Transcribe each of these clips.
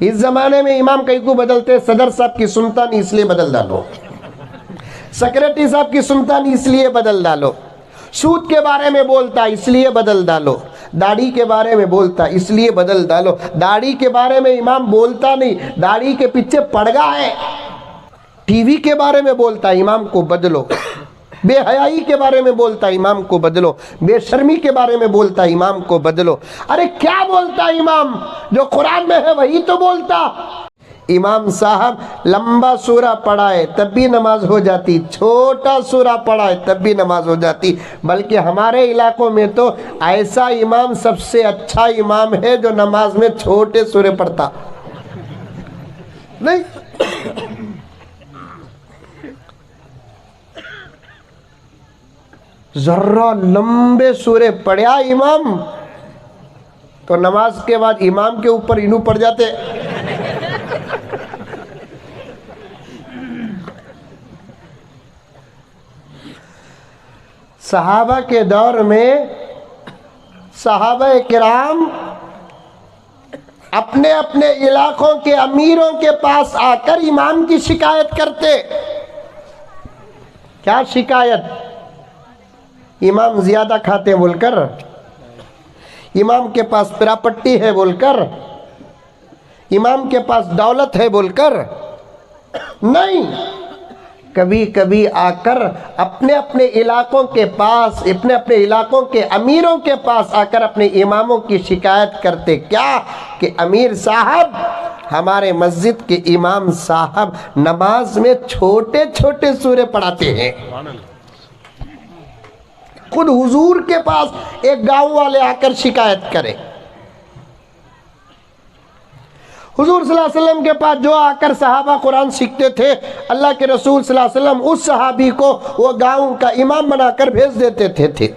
اس زمانے میں امام کئی کو بدلتے، صدر صاحب کی سنتا نہیں اس لیے بدل ڈالو، سیکریٹری صاحب کی سنتا نہیں اس لیے بدل ڈالو، سود کے بارے میں بولتا اس لیے بدل ڈالو، داڑھی کے بارے میں بولتا اس لیے بدل ڈالو، داڑھی کے بارے میں امام بولتا نہیں، داڑھی کے پیچھے پڑگا ہے، ٹی وی کے بارے میں بولتا امام کو بدلو، بے حیائی کے بارے میں بولتا امام کو بدلو، بے شرمی کے بارے میں بولتا امام کو بدلو۔ ارے کیا بولتا امام؟ جو قرآن میں ہے وہی تو بولتا۔ امام صاحب لمبا سورہ پڑھائے تب بھی نماز ہو جاتی، چھوٹا سورہ پڑھائے تب بھی نماز ہو جاتی، بلکہ ہمارے علاقوں میں تو ایسا امام سب سے اچھا امام ہے جو نماز میں چھوٹے سورے پڑھتا نہیں۔ ذرا لمبے سورے پڑھیا امام تو نماز کے بعد امام کے اوپر انو پڑ جاتے۔ صحابہ کے دور میں صحابہ کرام اپنے اپنے علاقوں کے امیروں کے پاس آ کر امام کی شکایت کرتے۔ کیا شکایت؟ امام زیادہ کھاتے بول کر، امام کے پاس پراپرٹی ہے بول کر، امام کے پاس دولت ہے بول کر نہیں، کبھی کبھی آ کر اپنے اپنے علاقوں کے پاس، اپنے اپنے علاقوں کے امیروں کے پاس آ کر اپنے اماموں کی شکایت کرتے۔ کیا کہ امیر صاحب، ہمارے مسجد کے امام صاحب نماز میں چھوٹے چھوٹے سورے پڑھاتے ہیں۔ خود حضور کے پاس ایک گاؤں والے آ کر شکایت کرے، حضور صلی اللہ علیہ وسلم کے پاس جو آ کر صحابہ قرآن سیکھتے تھے، اللہ کے رسول صلی اللہ علیہ وسلم اس صحابی کو وہ گاؤں کا امام بنا کر بھیج دیتے تھے۔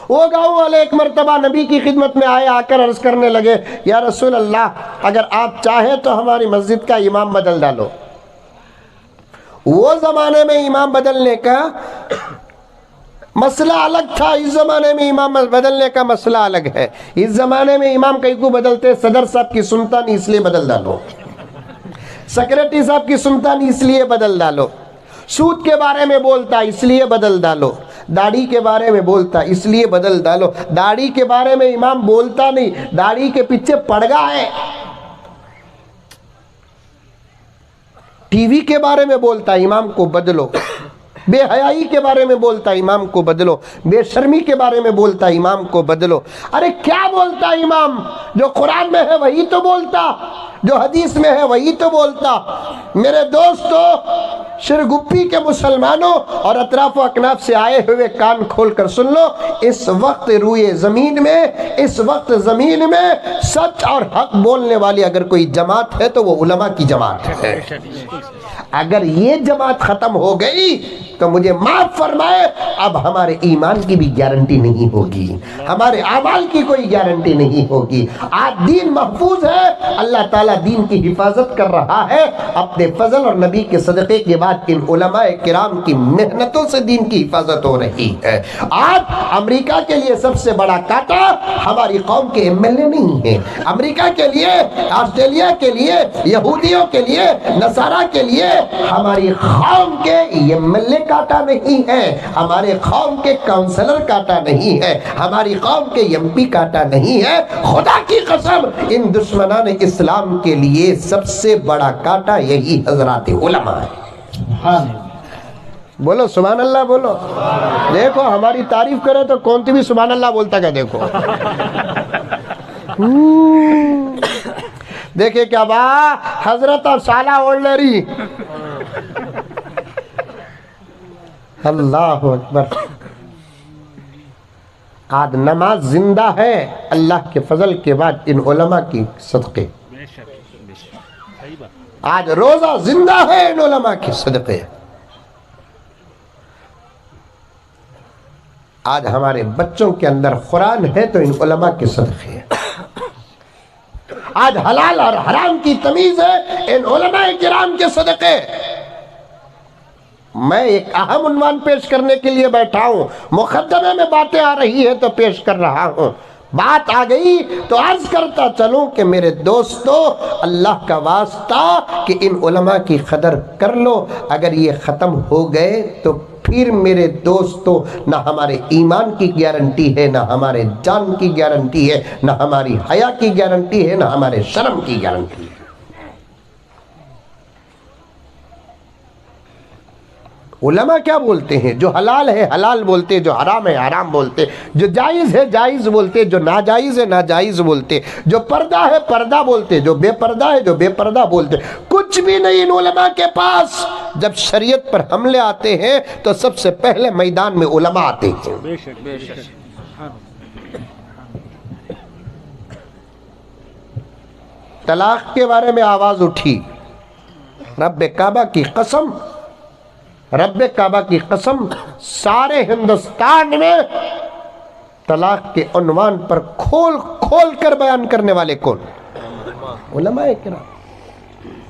وہ گاؤں والے ایک مرتبہ نبی کی خدمت میں آئے، آ کر عرض کرنے لگے، یا رسول اللہ، اگر آپ چاہیں تو ہماری مسجد کا امام بدل ڈالو۔ وہ زمانے میں امام بدلنے کا مسئلہ الگ تھا، اس زمانے میں امام بدلنے کا مسئلہ الگ ہے۔ اس زمانے میں امام کئی کو بدلتے، صدر صاحب کی سنتا نہیں اس لیے بدل ڈالو، سیکریٹری صاحب کی سنتا نہیں اس لیے بدل ڈالو، سود کے بارے میں بولتا اس لیے بدل ڈالو، داڑھی کے بارے میں بولتا اس لیے بدل ڈالو، داڑھی کے بارے میں امام بولتا نہیں، داڑھی کے پیچھے پڑگا ہے، ٹی وی کے بارے میں بولتا امام کو بدلو، بے حیائی کے بارے میں بولتا امام کو بدلو، بے شرمی کے بارے میں بولتا امام کو بدلو۔ ارے کیا بولتا امام؟ جو قرآن میں ہے وہی تو بولتا، جو حدیث میں ہے وہی تو بولتا۔ میرے دوستو، شرگپی کے مسلمانوں اور اطراف و اکناف سے آئے ہوئے کان کھول کر سن لو، اس وقت روئے زمین میں، اس وقت زمین میں سچ اور حق بولنے والی اگر کوئی جماعت ہے تو وہ علماء کی جماعت ہے۔ اگر یہ جماعت ختم ہو گئی تو مجھے معاف فرمائے، اب ہمارے ایمان کی بھی گارنٹی نہیں ہوگی، ہمارے اعمال کی کوئی گارنٹی نہیں ہوگی۔ آج دین محفوظ ہے، اللہ تعالیٰ دین کی حفاظت کر رہا ہے اپنے فضل اور نبی کے صدقے کے بعد۔ ان علماء کرام کی محنتوں سے دین کی حفاظت ہو رہی ہے۔ آج امریکہ کے لیے سب سے بڑا کانٹا ہماری قوم کے MLA نہیں ہے، امریکہ کے لیے، آسٹریلیا کے لیے، یہودیوں کے لیے، نصارہ کے لیے ہماری قوم کے MLA کاٹا نہیں ہے، ہمارے قوم کے کاؤنسلر کاٹا نہیں ہے، ہماری قوم کے MP کاٹا نہیں ہے۔ خدا کی قسم، ان دشمنان اسلام کے لیے سب سے بڑا کاٹا یہی حضرات علماء ہے۔ بولو سبحان اللہ، بولو۔ دیکھو ہماری تعریف کرے تو کون بھی سبحان اللہ بولتا کیا؟ دیکھو دیکھیں کیا با حضرت اور سالہ اولڈری، اللہ اکبر۔ آج نماز زندہ ہے اللہ کے فضل کے بعد ان علماء کی صدقے، آج روزہ زندہ ہے ان علماء کی صدقے، آج ہمارے بچوں کے اندر قرآن ہے تو ان علماء کے صدقے، آج حلال اور حرام کی تمیز ہے ان علماء کرام کے صدقے۔ میں ایک اہم عنوان پیش کرنے کے لیے بیٹھا ہوں، مقدمے میں باتیں آ رہی ہے تو پیش کر رہا ہوں۔ بات آ گئی تو عرض کرتا چلوں کہ میرے دوستو، اللہ کا واسطہ کہ ان علماء کی قدر کر لو۔ اگر یہ ختم ہو گئے تو پھر میرے دوستو نہ ہمارے ایمان کی گارنٹی ہے، نہ ہمارے جان کی گارنٹی ہے، نہ ہماری حیا کی گارنٹی ہے، نہ ہمارے شرم کی گارنٹی ہے۔ علماء کیا بولتے ہیں؟ جو حلال ہے حلال بولتے، جو حرام ہے حرام بولتے، جو جائز ہے جائز بولتے، جو ناجائز ہے ناجائز بولتے، جو پردہ ہے پردہ بولتے، جو بے پردہ ہے جو بے پردہ بولتے۔ کچھ بھی نہیں ان علماء کے پاس۔ جب شریعت پر حملے آتے ہیں تو سب سے پہلے میدان میں علماء آتے ہیں۔ بے شک بے شک۔ طلاق کے بارے میں آواز اٹھی، رب کعبہ کی قسم، رب کعبہ کی قسم، سارے ہندوستان میں طلاق کے عنوان پر کھول کھول کر بیان کرنے والے کون؟ علماء کرام۔